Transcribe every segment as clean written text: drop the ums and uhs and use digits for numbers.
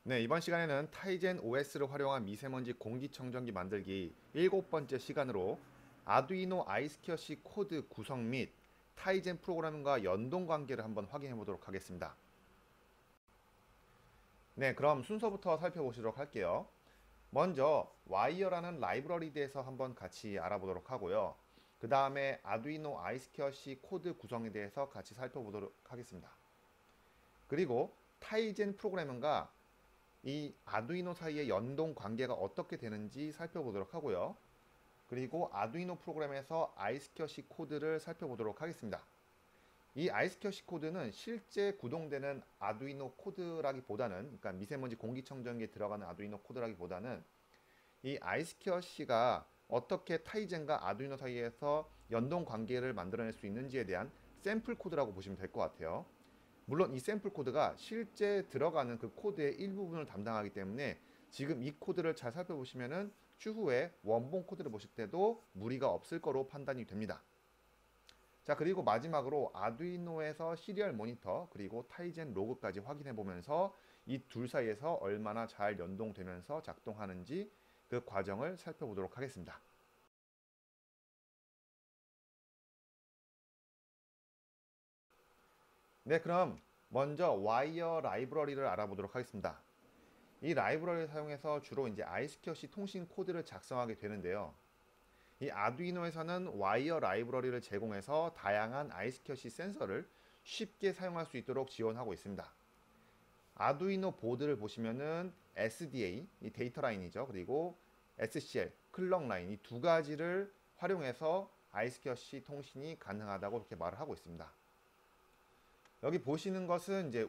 네, 이번 시간에는 타이젠 OS를 활용한 미세먼지 공기청정기 만들기 7번째 시간으로 아두이노 아이스키어시 코드 구성 및 타이젠 프로그램과 연동 관계를 한번 확인해 보도록 하겠습니다. 네, 그럼 순서부터 살펴보시도록 할게요. 먼저 와이어라는 라이브러리에 대해서 한번 같이 알아보도록 하고요. 그 다음에 아두이노 아이스키어시 코드 구성에 대해서 같이 살펴보도록 하겠습니다. 그리고 타이젠 프로그램과 이 아두이노 사이의 연동 관계가 어떻게 되는지 살펴보도록 하고요. 그리고 아두이노 프로그램에서 아이스켜시 코드를 살펴보도록 하겠습니다. 이 아이스켜시 코드는 실제 구동되는 아두이노 코드라기보다는, 그러니까 미세먼지 공기청정기에 들어가는 아두이노 코드라기보다는 이 아이스켜시가 어떻게 타이젠과 아두이노 사이에서 연동 관계를 만들어낼 수 있는지에 대한 샘플 코드라고 보시면 될 것 같아요. 물론 이 샘플 코드가 실제 들어가는 그 코드의 일부분을 담당하기 때문에 지금 이 코드를 잘 살펴보시면은 추후에 원본 코드를 보실 때도 무리가 없을 거로 판단이 됩니다. 자, 그리고 마지막으로 아두이노에서 시리얼 모니터 그리고 타이젠 로그까지 확인해 보면서 이 둘 사이에서 얼마나 잘 연동되면서 작동하는지 그 과정을 살펴보도록 하겠습니다. 네, 그럼 먼저 와이어 라이브러리를 알아보도록 하겠습니다. 이 라이브러리를 사용해서 주로 이제 아이스켜시 통신 코드를 작성하게 되는데요. 이 아두이노에서는 와이어 라이브러리를 제공해서 다양한 아이스켜시 센서를 쉽게 사용할 수 있도록 지원하고 있습니다. 아두이노 보드를 보시면은 SDA, 이 데이터 라인이죠. 그리고 SCL, 클럭 라인 이 두 가지를 활용해서 아이스켜시 통신이 가능하다고 이렇게 말을 하고 있습니다. 여기 보시는 것은 이제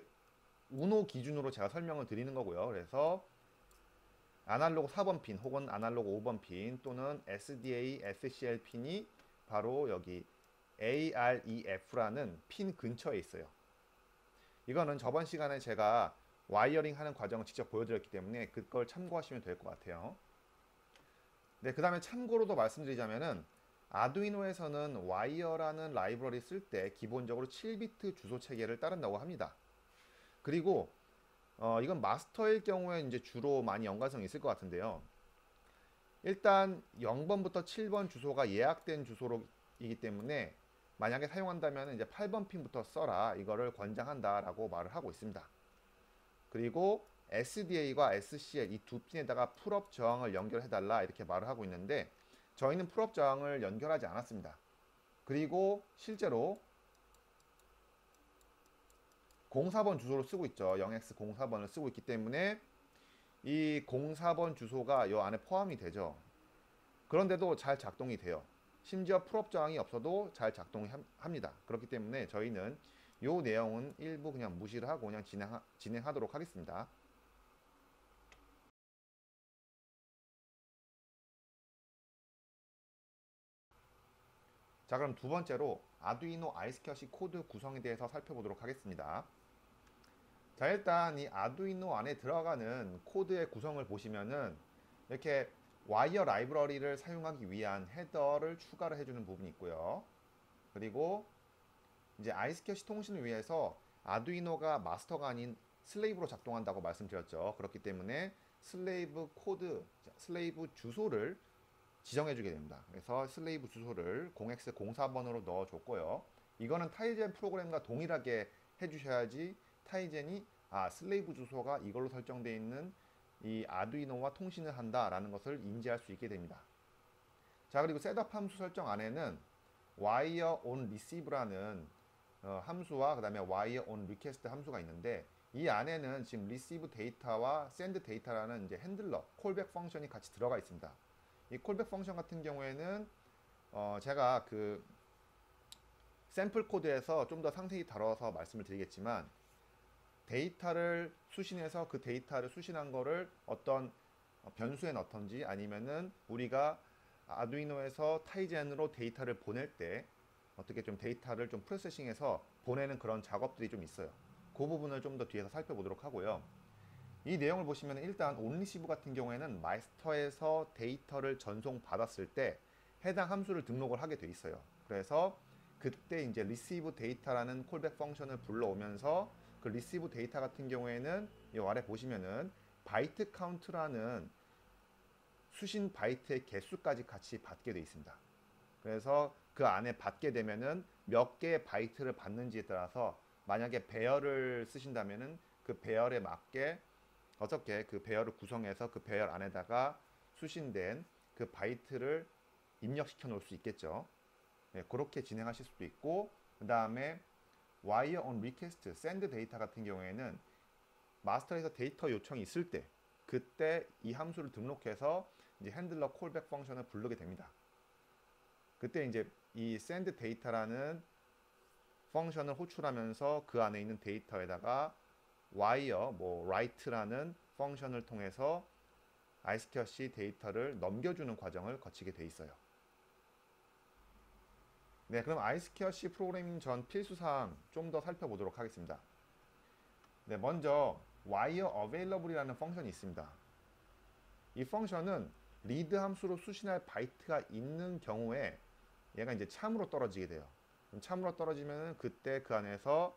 우노 기준으로 제가 설명을 드리는 거고요. 그래서 아날로그 4번 핀 혹은 아날로그 5번 핀 또는 SDA, SCL 핀이 바로 여기 AREF라는 핀 근처에 있어요. 이거는 저번 시간에 제가 와이어링 하는 과정을 직접 보여드렸기 때문에 그걸 참고하시면 될 것 같아요. 네, 그 다음에 참고로 더 말씀드리자면은 아두이노에서는 와이어라는 라이브러리 쓸 때 기본적으로 7비트 주소 체계를 따른다고 합니다. 그리고 이건 마스터일 경우에 이제 주로 많이 연관성이 있을 것 같은데요. 일단 0번부터 7번 주소가 예약된 주소이기 때문에 만약에 사용한다면 이제 8번 핀부터 써라 이거를 권장한다라고 말을 하고 있습니다. 그리고 SDA와 SCL 이 두 핀에다가 풀업 저항을 연결해달라 이렇게 말을 하고 있는데 저희는 풀업 저항을 연결하지 않았습니다. 그리고 실제로 04번 주소를 쓰고 있죠. 0x04번을 쓰고 있기 때문에 이 04번 주소가 이 안에 포함이 되죠. 그런데도 잘 작동이 돼요. 심지어 풀업 저항이 없어도 잘 작동합니다. 그렇기 때문에 저희는 이 내용은 일부 그냥 무시를 하고 그냥 진행하도록 하겠습니다. 자, 그럼 두 번째로 아두이노 아이스켜시 코드 구성에 대해서 살펴보도록 하겠습니다. 자, 일단 이 아두이노 안에 들어가는 코드의 구성을 보시면은 이렇게 와이어 라이브러리를 사용하기 위한 헤더를 추가를 해주는 부분이 있고요. 그리고 이제 아이스캐시 통신을 위해서 아두이노가 마스터가 아닌 슬레이브로 작동한다고 말씀드렸죠. 그렇기 때문에 슬레이브 코드, 슬레이브 주소를 지정해 주게 됩니다. 그래서 슬레이브 주소를 0x04번으로 넣어줬고요. 이거는 타이젠 프로그램과 동일하게 해주셔야지 타이젠이 슬레이브 주소가 이걸로 설정되어 있는 이 아두이노와 통신을 한다라는 것을 인지할 수 있게 됩니다. 자, 그리고 셋업 함수 설정 안에는 wire on receive라는 함수와 그 다음에 wire on request 함수가 있는데 이 안에는 지금 receive 데이터와 send 데이터라는 이제 핸들러 콜백 펑션이 같이 들어가 있습니다. 이 콜백 펑션 같은 경우에는 제가 그 샘플 코드에서 좀 더 상세히 다뤄서 말씀을 드리겠지만 데이터를 수신해서 그 데이터를 수신한 거를 어떤 변수에 넣던지 아니면은 우리가 아두이노에서 타이젠으로 데이터를 보낼 때 어떻게 좀 데이터를 좀 프로세싱해서 보내는 그런 작업들이 좀 있어요. 그 부분을 좀 더 뒤에서 살펴보도록 하고요. 이 내용을 보시면 일단 온리시브 같은 경우에는 마스터에서 데이터를 전송받았을 때 해당 함수를 등록을 하게 돼 있어요. 그래서 그때 이제 receive 데이터라는 콜백 펑션을 불러오면서 그 receive 데이터 같은 경우에는 이 아래 보시면은 바이트 카운트라는 수신 바이트의 개수까지 같이 받게 되어 있습니다. 그래서 그 안에 받게 되면은 몇 개의 바이트를 받는지에 따라서 만약에 배열을 쓰신다면은 그 배열에 맞게 어떻게 그 배열을 구성해서 그 배열 안에다가 수신된 그 바이트를 입력시켜 놓을 수 있겠죠. 네, 그렇게 진행하실 수도 있고, 그 다음에 wire on request, send 데이터 같은 경우에는 마스터에서 데이터 요청이 있을 때 그때 이 함수를 등록해서 이제 핸들러 콜백 펑션을 부르게 됩니다. 그때 이제 이 send 데이터라는 펑션을 호출하면서 그 안에 있는 데이터에다가 wire, write라는 펑션을 통해서 iSCSI 데이터를 넘겨주는 과정을 거치게 돼 있어요. 네, 그럼 iSCSI 프로그래밍 전 필수사항 좀 더 살펴보도록 하겠습니다. 네, 먼저 wire available이라는 펑션이 있습니다. 이 펑션은 리드 함수로 수신할 바이트가 있는 경우에 얘가 이제 참으로 떨어지게 돼요. 참으로 떨어지면 그때 그 안에서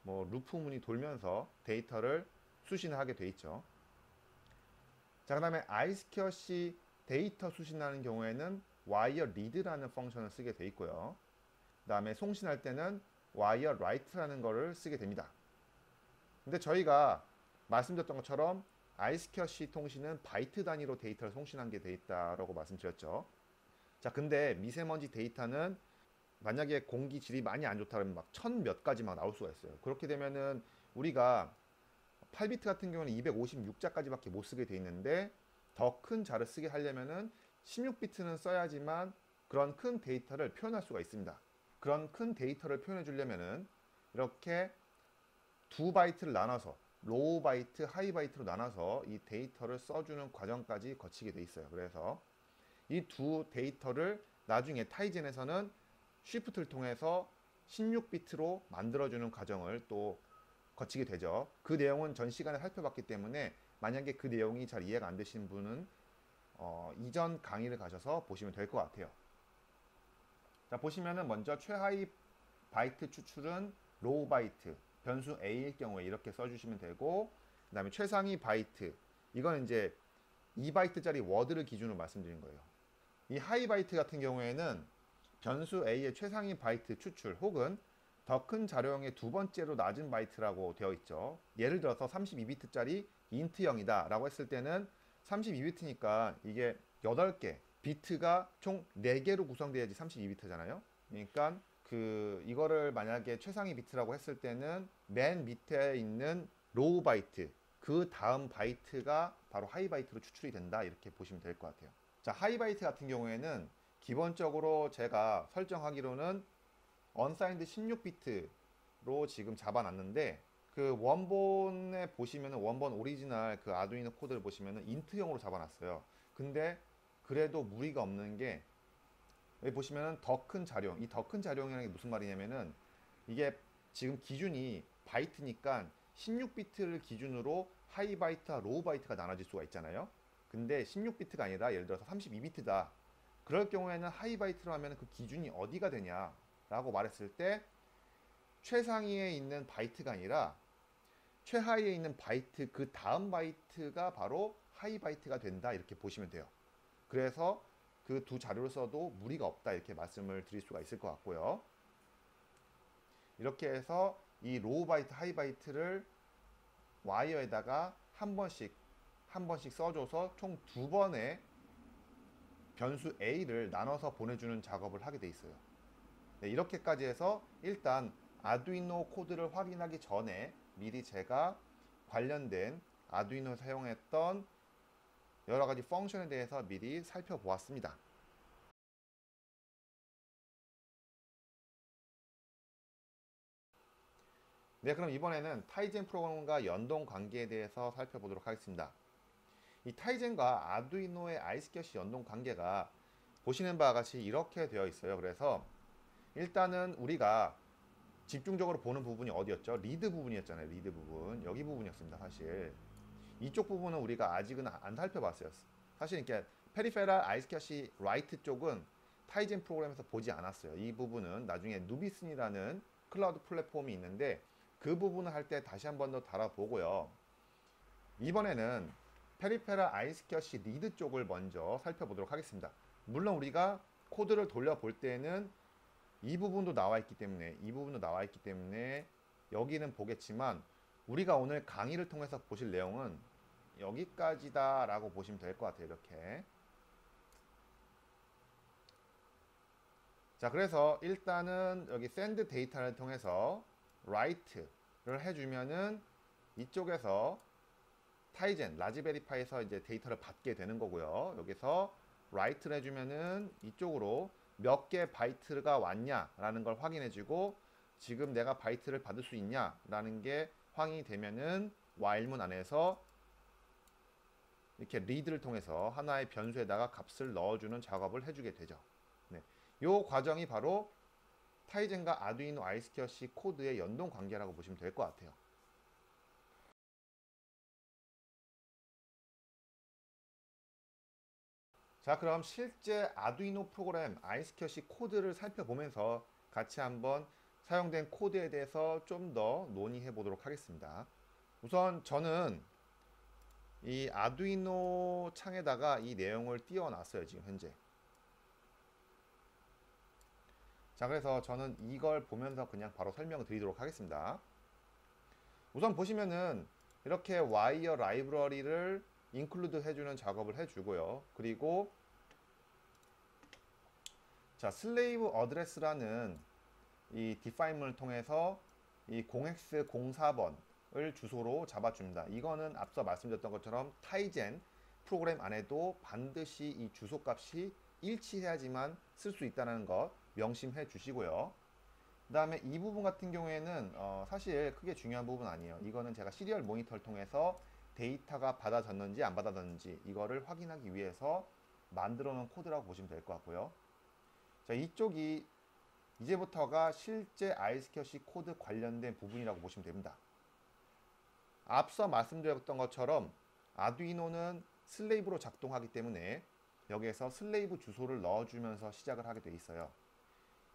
루프문이 돌면서 데이터를 수신하게 돼 있죠. 자, 그 다음에 iSCSI 데이터 수신하는 경우에는 wire read라는 펑션을 쓰게 돼 있고요. 그 다음에 송신할 때는 wire write라는 거를 쓰게 됩니다. 근데 저희가 말씀드렸던 것처럼 iSCSI 통신은 바이트 단위로 데이터를 송신한 게 돼 있다라고 말씀드렸죠. 자, 근데 미세먼지 데이터는 만약에 공기 질이 많이 안 좋다 그러면 막 1000 몇 가지 막 나올 수가 있어요. 그렇게 되면은 우리가 8비트 같은 경우는 256자까지밖에 못 쓰게 돼 있는데 더 큰 자를 쓰게 하려면은 16비트는 써야지만 그런 큰 데이터를 표현할 수가 있습니다. 그런 큰 데이터를 표현해 주려면은 이렇게 두 바이트를 나눠서 로우 바이트, 하이 바이트로 나눠서 이 데이터를 써주는 과정까지 거치게 돼 있어요. 그래서 이 두 데이터를 나중에 타이젠에서는 쉬프트를 통해서 16비트로 만들어주는 과정을 또 거치게 되죠. 그 내용은 전 시간에 살펴봤기 때문에 만약에 그 내용이 잘 이해가 안 되시는 분은 이전 강의를 가셔서 보시면 될 것 같아요. 자, 보시면은 먼저 최하위 바이트 추출은 로우 바이트, 변수 A일 경우에 이렇게 써주시면 되고, 그 다음에 최상위 바이트, 이건 이제 2바이트짜리 워드를 기준으로 말씀드린 거예요. 이 하이 바이트 같은 경우에는 변수 A의 최상위 바이트 추출 혹은 더 큰 자료형의 두 번째로 낮은 바이트라고 되어 있죠. 예를 들어서 32비트짜리 인트형이다 라고 했을 때는 32비트니까 이게 8개 비트가 총 4개로 구성되어야지 32비트잖아요. 그러니까 이거를 만약에 최상위 비트라고 했을 때는 맨 밑에 있는 로우 바이트 그 다음 바이트가 바로 하이 바이트로 추출이 된다 이렇게 보시면 될 것 같아요. 자, 하이 바이트 같은 경우에는 기본적으로 제가 설정하기로는 unsigned 16비트로 지금 잡아놨는데 그 원본에 보시면은 원본 오리지널 그 아두이노 코드를 보시면은 인트형으로 잡아놨어요. 근데 그래도 무리가 없는 게 여기 보시면은 더 큰 자료형, 이 더 큰 자료형이라는 게 무슨 말이냐면은 이게 지금 기준이 바이트니까 16비트를 기준으로 하이 바이트와 로우 바이트가 나눠질 수가 있잖아요. 근데 16비트가 아니라 예를 들어서 32비트다. 그럴 경우에는 하이 바이트로 하면 그 기준이 어디가 되냐 라고 말했을 때 최상위에 있는 바이트가 아니라 최하위에 있는 바이트 그 다음 바이트가 바로 하이 바이트가 된다 이렇게 보시면 돼요. 그래서 그 두 자료를 써도 무리가 없다 이렇게 말씀을 드릴 수가 있을 것 같고요. 이렇게 해서 이 로우 바이트, 하이 바이트를 와이어에다가 한 번씩 써줘서 총 2번의 변수 A를 나눠서 보내주는 작업을 하게 돼 있어요. 네, 이렇게까지 해서 일단 아두이노 코드를 확인하기 전에 미리 제가 관련된 아두이노 사용했던 여러 가지 펑션에 대해서 미리 살펴보았습니다. 네, 그럼 이번에는 타이젠 프로그램과 연동 관계에 대해서 살펴보도록 하겠습니다. 이 타이젠과 아두이노의 iSCSI 연동 관계가 보시는 바와 같이 이렇게 되어 있어요. 그래서 일단은 우리가 집중적으로 보는 부분이 어디였죠? 리드 부분이었잖아요. 리드 부분. 여기 부분이었습니다. 사실 이쪽 부분은 우리가 아직은 안 살펴봤어요. 사실 이렇게 페리페랄 iSCSI 라이트 쪽은 타이젠 프로그램에서 보지 않았어요. 이 부분은 나중에 누비슨이라는 클라우드 플랫폼이 있는데 그 부분을 할 때 다시 한 번 더 달아보고요. 이번에는 페리페럴 아이스켜시 리드 쪽을 먼저 살펴보도록 하겠습니다. 물론 우리가 코드를 돌려볼 때는 이 부분도 나와 있기 때문에 여기는 보겠지만 우리가 오늘 강의를 통해서 보실 내용은 여기까지다 라고 보시면 될 것 같아요. 이렇게. 자, 그래서 일단은 여기 send 데이터를 통해서 write를 해주면은 이쪽에서 타이젠, 라즈베리파이에서 이제 데이터를 받게 되는 거고요. 여기서 write를 해주면은 이쪽으로 몇 개 바이트가 왔냐라는 걸 확인해주고 지금 내가 바이트를 받을 수 있냐라는 게 확인이 되면은 while문 안에서 이렇게 read를 통해서 하나의 변수에다가 값을 넣어주는 작업을 해주게 되죠. 네. 요 과정이 바로 타이젠과 아두이노 아이스켜시 코드의 연동 관계라고 보시면 될 것 같아요. 자, 그럼 실제 아두이노 프로그램 아이스켜시 코드를 살펴보면서 같이 한번 사용된 코드에 대해서 좀 더 논의해 보도록 하겠습니다. 우선 저는 이 아두이노 창에다가 이 내용을 띄워놨어요, 지금 현재. 자, 그래서 저는 이걸 보면서 그냥 바로 설명을 드리도록 하겠습니다. 우선 보시면은 이렇게 와이어 라이브러리를 인클루드 해주는 작업을 해주고요. 그리고 자, 슬레이브 어드레스라는 이 디파인문을 통해서 이 0x04번을 주소로 잡아줍니다. 이거는 앞서 말씀드렸던 것처럼 타이젠 프로그램 안에도 반드시 이 주소 값이 일치해야지만 쓸 수 있다는 것 명심해 주시고요. 그 다음에 이 부분 같은 경우에는 사실 크게 중요한 부분 아니에요. 이거는 제가 시리얼 모니터를 통해서 데이터가 받아졌는지 안 받아졌는지 이거를 확인하기 위해서 만들어 놓은 코드라고 보시면 될 것 같고요. 자, 이쪽이 이제부터가 실제 아이스켜시 코드 관련된 부분이라고 보시면 됩니다. 앞서 말씀드렸던 것처럼 아두이노는 슬레이브로 작동하기 때문에 여기에서 슬레이브 주소를 넣어주면서 시작을 하게 돼 있어요.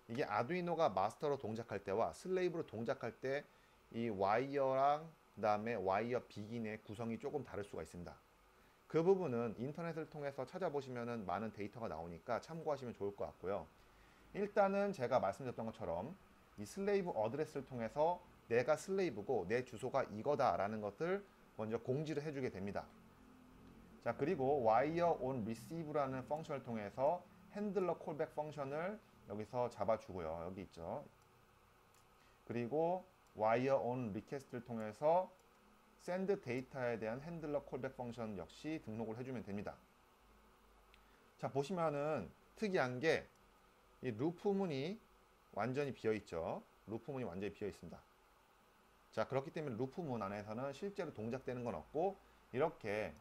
이게 아두이노가 마스터로 동작할 때와 슬레이브로 동작할 때 이 와이어랑 그 다음에 와이어 비긴의 구성이 조금 다를 수가 있습니다. 그 부분은 인터넷을 통해서 찾아보시면 많은 데이터가 나오니까 참고하시면 좋을 것 같고요. 일단은 제가 말씀드렸던 것처럼 이 슬레이브 어드레스를 통해서 내가 슬레이브고 내 주소가 이거다 라는 것을 먼저 공지를 해주게 됩니다. 자, 그리고 wire on receive라는 펑션을 통해서 핸들러 콜백 펑션을 여기서 잡아주고요. 여기 있죠. 그리고 wire on request를 통해서 send 데이터에 대한 핸들러 콜백 펑션 역시 등록을 해주면 됩니다. 자, 보시면은 특이한 게 이 루프문이 완전히 비어 있죠. 루프문이 완전히 비어 있습니다. 자, 그렇기 때문에 루프문 안에서는 실제로 동작되는 건 없고 이렇게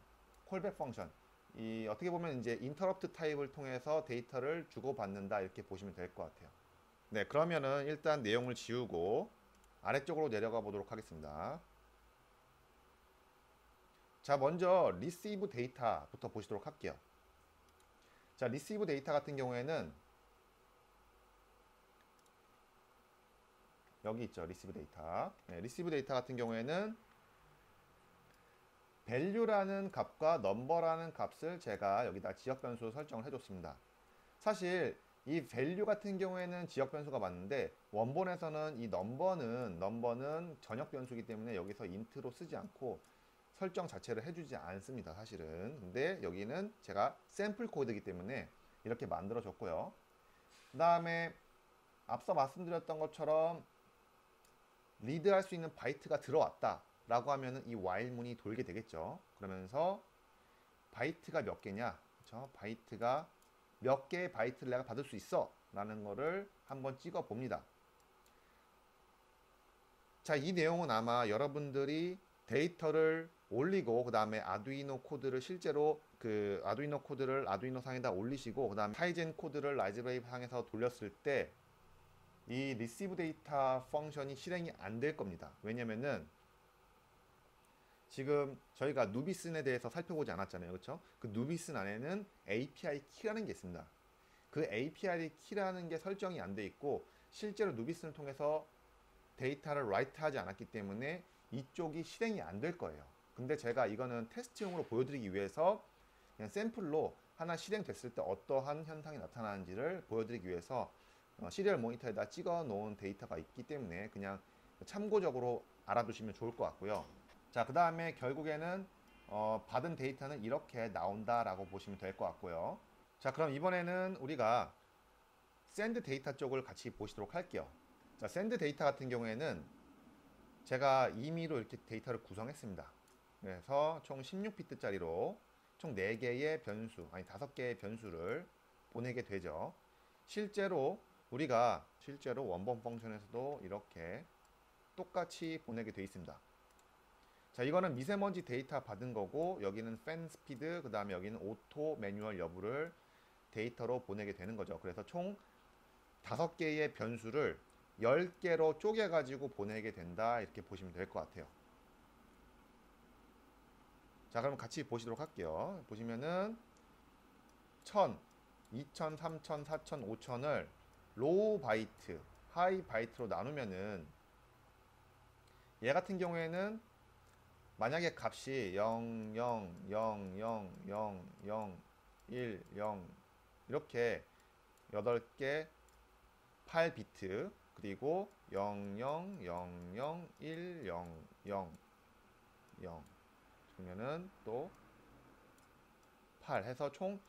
콜백 펑션, 이 어떻게 보면 이제 인터럽트 타입을 통해서 데이터를 주고받는다 이렇게 보시면 될 것 같아요. 네, 그러면은 일단 내용을 지우고 아래쪽으로 내려가 보도록 하겠습니다. 자, 먼저 리시브 데이터부터 보시도록 할게요. 자, 리시브 데이터 같은 경우에는 여기 있죠. 리시브 데이터. 네, 리시브 데이터 같은 경우에는 value라는 값과 number라는 값을 제가 여기다 지역 변수로 설정을 해줬습니다. 사실 이 value 같은 경우에는 지역 변수가 맞는데 원본에서는 이 number는 전역 변수이기 때문에 여기서 int로 쓰지 않고 설정 자체를 해주지 않습니다. 사실은. 근데 여기는 제가 샘플 코드이기 때문에 이렇게 만들어 줬고요. 그 다음에 앞서 말씀드렸던 것처럼 리드할 수 있는 바이트가 들어왔다 라고 하면은 이 while 문이 돌게 되겠죠. 그러면서 바이트가 몇 개냐, 그렇죠? 바이트가 몇 개의 바이트를 내가 받을 수 있어 라는 거를 한번 찍어 봅니다. 자, 이 내용은 아마 여러분들이 데이터를 올리고 그 다음에 아두이노 코드를 실제로 그 아두이노 코드를 아두이노 상에다 올리시고 그 다음에 타이젠 코드를 라즈베리 상에서 돌렸을 때 이 리시브 데이터 펑션이 실행이 안 될 겁니다. 왜냐면은 지금 저희가 누비슨에 대해서 살펴보지 않았잖아요. 그렇죠? 그 누비슨 안에는 API 키라는 게 있습니다. 그 API 키라는 게 설정이 안 돼 있고 실제로 누비슨을 통해서 데이터를 write 하지 않았기 때문에 이쪽이 실행이 안 될 거예요. 근데 제가 이거는 테스트용으로 보여드리기 위해서 그냥 샘플로 하나 실행됐을 때 어떠한 현상이 나타나는지를 보여드리기 위해서 시리얼 모니터에다 찍어 놓은 데이터가 있기 때문에 그냥 참고적으로 알아두시면 좋을 것 같고요. 자, 그 다음에 결국에는 받은 데이터는 이렇게 나온다라고 보시면 될 것 같고요. 자, 그럼 이번에는 우리가 샌드 데이터 쪽을 같이 보시도록 할게요. 자, 샌드 데이터 같은 경우에는 제가 임의로 이렇게 데이터를 구성했습니다. 그래서 총 16비트짜리로 총 4개의 변수, 아니 5개의 변수를 보내게 되죠. 실제로 우리가 원본 펑션에서도 이렇게 똑같이 보내게 되어 있습니다. 자, 이거는 미세먼지 데이터 받은 거고, 여기는 팬 스피드, 그 다음에 여기는 오토 매뉴얼 여부를 데이터로 보내게 되는 거죠. 그래서 총 5개의 변수를 10개로 쪼개가지고 보내게 된다, 이렇게 보시면 될 것 같아요. 자, 그럼 같이 보시도록 할게요. 보시면은 1000, 2000, 3000, 4000, 5000을 로우 바이트, 하이 바이트로 나누면은 얘 같은 경우에는 만약에 값이 0, 0, 0, 0, 0, 0, 1, 0 이렇게 8개 8비트 그리고 0, 0, 0, 0, 1, 0, 0, 0 그러면은 또 8 해서 총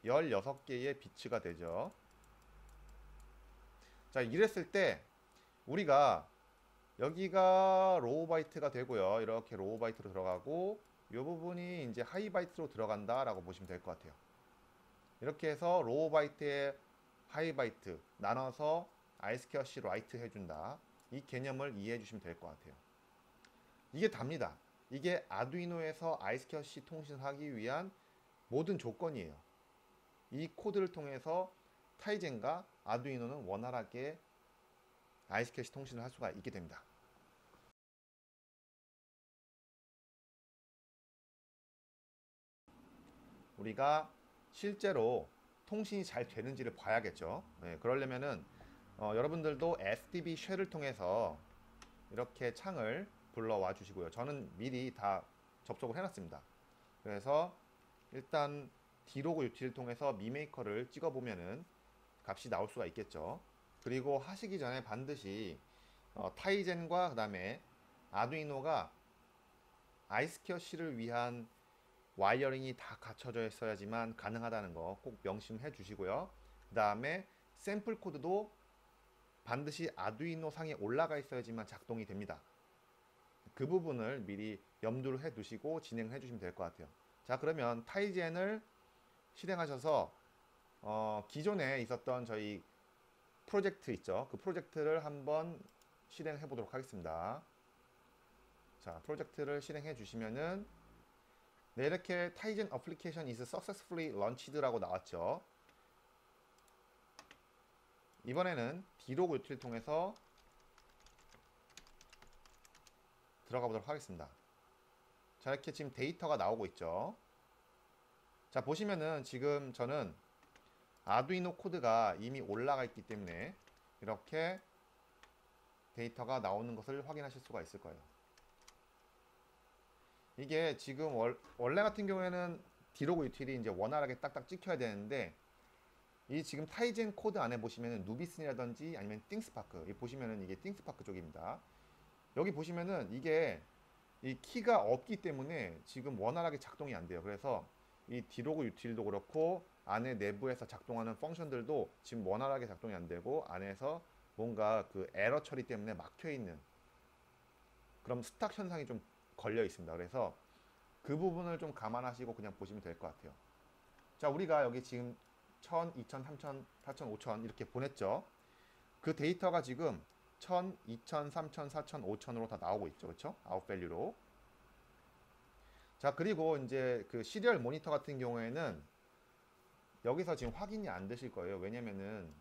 16개의 비트가 되죠. 자, 이랬을 때 우리가 여기가 로우 바이트가 되고요. 이렇게 로우 바이트로 들어가고 이 부분이 이제 하이 바이트로 들어간다라고 보시면 될 것 같아요. 이렇게 해서 로우 바이트에 하이 바이트 나눠서 아이스케어시 라이트 해준다. 이 개념을 이해해 주시면 될 것 같아요. 이게 답니다. 이게 아두이노에서 아이스케어시 통신을 하기 위한 모든 조건이에요. 이 코드를 통해서 타이젠과 아두이노는 원활하게 아이스케어시 통신을 할 수가 있게 됩니다. 우리가 실제로 통신이 잘 되는지를 봐야겠죠. 네, 그러려면은 여러분들도 SDB 쉘을 통해서 이렇게 창을 불러와 주시고요. 저는 미리 다 접속을 해놨습니다. 그래서 일단 디로그 유틸을 통해서 미메이커를 찍어보면은 값이 나올 수가 있겠죠. 그리고 하시기 전에 반드시 타이젠과 그 다음에 아두이노가 아이스케어시를 위한 와이어링이 다 갖춰져 있어야지만 가능하다는 거 꼭 명심해 주시고요. 그 다음에 샘플 코드도 반드시 아두이노 상에 올라가 있어야지만 작동이 됩니다. 그 부분을 미리 염두를 해 두시고 진행해 주시면 될 것 같아요. 자, 그러면 타이젠을 실행하셔서 기존에 있었던 저희 프로젝트 있죠. 그 프로젝트를 한번 실행해 보도록 하겠습니다. 자, 프로젝트를 실행해 주시면은 네, 이렇게 타이젠 어플리케이션 is successfully launched 라고 나왔죠. 이번에는 디로그 유틸을 통해서 들어가 보도록 하겠습니다. 자, 이렇게 지금 데이터가 나오고 있죠. 자, 보시면은 지금 저는 아두이노 코드가 이미 올라가 있기 때문에 이렇게 데이터가 나오는 것을 확인하실 수가 있을 거예요. 이게 지금 원래 같은 경우에는 디로그 유틸이 이제 원활하게 딱딱 찍혀야 되는데 이 지금 타이젠 코드 안에 보시면은 누비슨이라든지 아니면 띵스파크, 이 보시면은 이게 띵스파크 쪽입니다. 여기 보시면은 이게 이 키가 없기 때문에 지금 원활하게 작동이 안 돼요. 그래서 이 디로그 유틸도 그렇고 안에 내부에서 작동하는 펑션들도 지금 원활하게 작동이 안 되고 안에서 뭔가 그 에러 처리 때문에 막혀 있는 그럼 스탁 현상이 좀 걸려 있습니다. 그래서 그 부분을 좀 감안하시고 그냥 보시면 될 것 같아요. 자, 우리가 여기 지금 1000, 2000, 3000, 4000, 5000 이렇게 보냈죠. 그 데이터가 지금 1000, 2000, 3000, 4000, 5000으로 다 나오고 있죠. 그렇죠? 아웃밸류로. 자, 그리고 이제 그 시리얼 모니터 같은 경우에는 여기서 지금 확인이 안 되실 거예요. 왜냐면은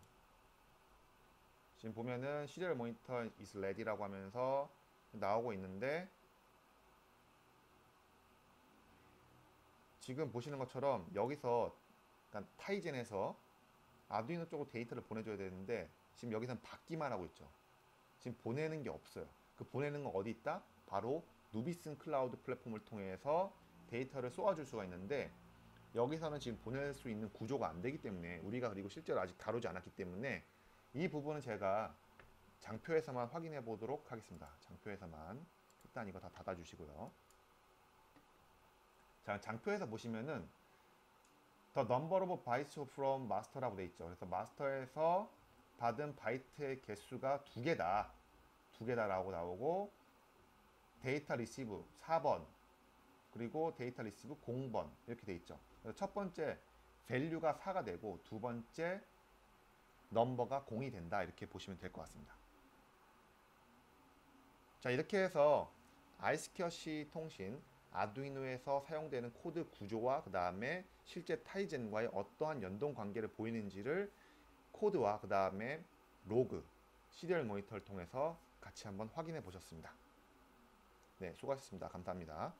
지금 보면은 시리얼 모니터 is ready라고 하면서 나오고 있는데 지금 보시는 것처럼 여기서 타이젠에서 아두이노 쪽으로 데이터를 보내줘야 되는데 지금 여기서는 받기만 하고 있죠. 지금 보내는 게 없어요. 그 보내는 건 어디 있다? 바로 누비슨 클라우드 플랫폼을 통해서 데이터를 쏘아줄 수가 있는데, 여기서는 지금 보낼 수 있는 구조가 안 되기 때문에, 우리가 그리고 실제로 아직 다루지 않았기 때문에 이 부분은 제가 장표에서만 확인해 보도록 하겠습니다. 장표에서만 일단 이거 다 닫아 주시고요. 자, 장표에서 보시면은 The number of bytes from master라고 돼 있죠. 그래서 마스터에서 받은 바이트의 개수가 두 개다라고 나오고, 데이터 리시브 4번, 그리고 데이터 리시브 0번 이렇게 돼 있죠. 그래서 첫 번째 밸류가 4가 되고 두 번째 넘버가 0이 된다, 이렇게 보시면 될 것 같습니다. 자, 이렇게 해서 아이스켜시 통신 아두이노에서 사용되는 코드 구조와 그 다음에 실제 타이젠과의 어떠한 연동 관계를 보이는지를 코드와 그 다음에 로그, 시리얼 모니터를 통해서 같이 한번 확인해 보셨습니다. 네, 수고하셨습니다. 감사합니다.